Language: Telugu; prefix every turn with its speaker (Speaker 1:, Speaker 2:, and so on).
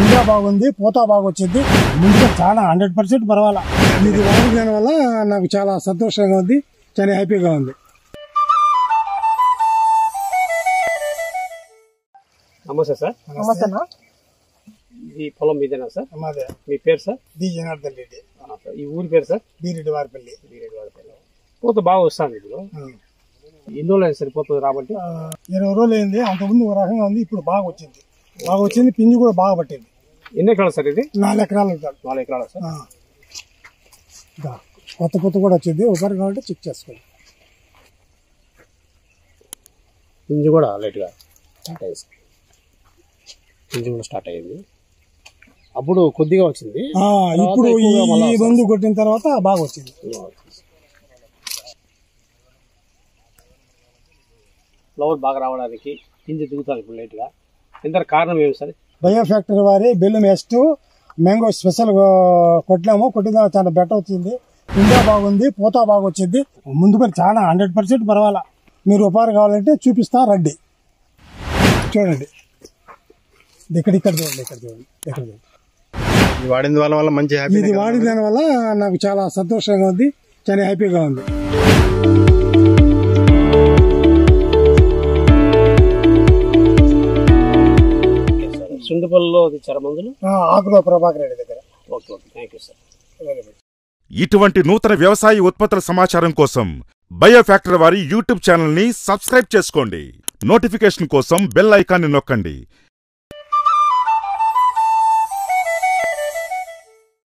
Speaker 1: ఇంకా బాగుంది, పూత బాగా వచ్చింది. ముందుగా చాలా 100% పర్వాలా. ఇది వాడడం వల్ల నాకు చాలా సంతోషంగా ఉంది, చాలా హ్యాపీగా ఉంది.
Speaker 2: నమస్తే సార్.
Speaker 1: నమస్తే అన్న.
Speaker 2: ఈ పొలం మీదేనా సార్?
Speaker 1: మాదే.
Speaker 2: మీ పేరు సార్?
Speaker 1: డి జనార్దన్ రెడ్డి.
Speaker 2: ఈ ఊరి పేరు సార్?
Speaker 1: బీరెడ్డి వారిపల్లి.
Speaker 2: పూత బాగా వస్తుంది ఇప్పుడు. ఎన్ని రోజులు అయింది సార్ పూత రాబట్టి?
Speaker 1: 20 రోజులు అయింది. అంతకుముందు ఒక రకంగా ఉంది, ఇప్పుడు బాగా వచ్చింది. పిండి కూడా బాగా పట్టింది.
Speaker 2: ఎన్ని ఎకరాలు సార్ ఇది?
Speaker 1: 4 ఎకరాలు.
Speaker 2: 4 ఎకరాలు సార్.
Speaker 1: కొత్త పూత కూడా వచ్చింది. ఒకరు కాబట్టి చెక్ చేసుకోండి.
Speaker 2: పిండి కూడా లైట్గా స్టార్ట్ అయ్యింది. పిండి కూడా స్టార్ట్ అయ్యింది. అప్పుడు కొద్దిగా వచ్చింది,
Speaker 1: ఇప్పుడు ఈ మందు కొట్టిన తర్వాత బాగా వచ్చింది.
Speaker 2: ఫ్లవర్ బాగా రావడానికి పిండి దిగుతారు ఇప్పుడు లైట్ గా. ఎంత కారణం ఏమి సార్?
Speaker 1: బయో ఫ్యాక్టరీ వారి బెల్లం ఎస్ట్ మ్యాంగో స్పెషల్ కొట్టినాము. కొట్టిన తర్వాత చాలా బెటర్ వచ్చింది. పిండి బాగుంది, పూత బాగా వచ్చింది. ముందు పని చాలా 100% పర్వాలా. మీరు ఉపహారం కావాలంటే చూపిస్తా రండి, చూడండి. ఇక్కడ చూడండి.
Speaker 3: ఇది వాడిన వల్ల మంచి హ్యాపీ.
Speaker 1: ఇది వాడిన దాని వల్ల నాకు చాలా సంతోషంగా ఉంది, చాలా హ్యాపీగా ఉంది.
Speaker 2: సుండిపల్లిలో ఇచ్చారా మందులు?
Speaker 1: ఆకులో ప్రభాకర్ రెడ్డి దగ్గర.
Speaker 2: Okay, thank you sir.
Speaker 4: ఇటువంటి నూతన వ్యవసాయ ఉత్పత్తుల సమాచారం కోసం బయో ఫ్యాక్టరీ వారి యూట్యూబ్ ఛానల్ ని సబ్స్క్రైబ్ చేసుకోండి. నోటిఫికేషన్ కోసం బెల్ ఐకాన్ని నొక్కండి.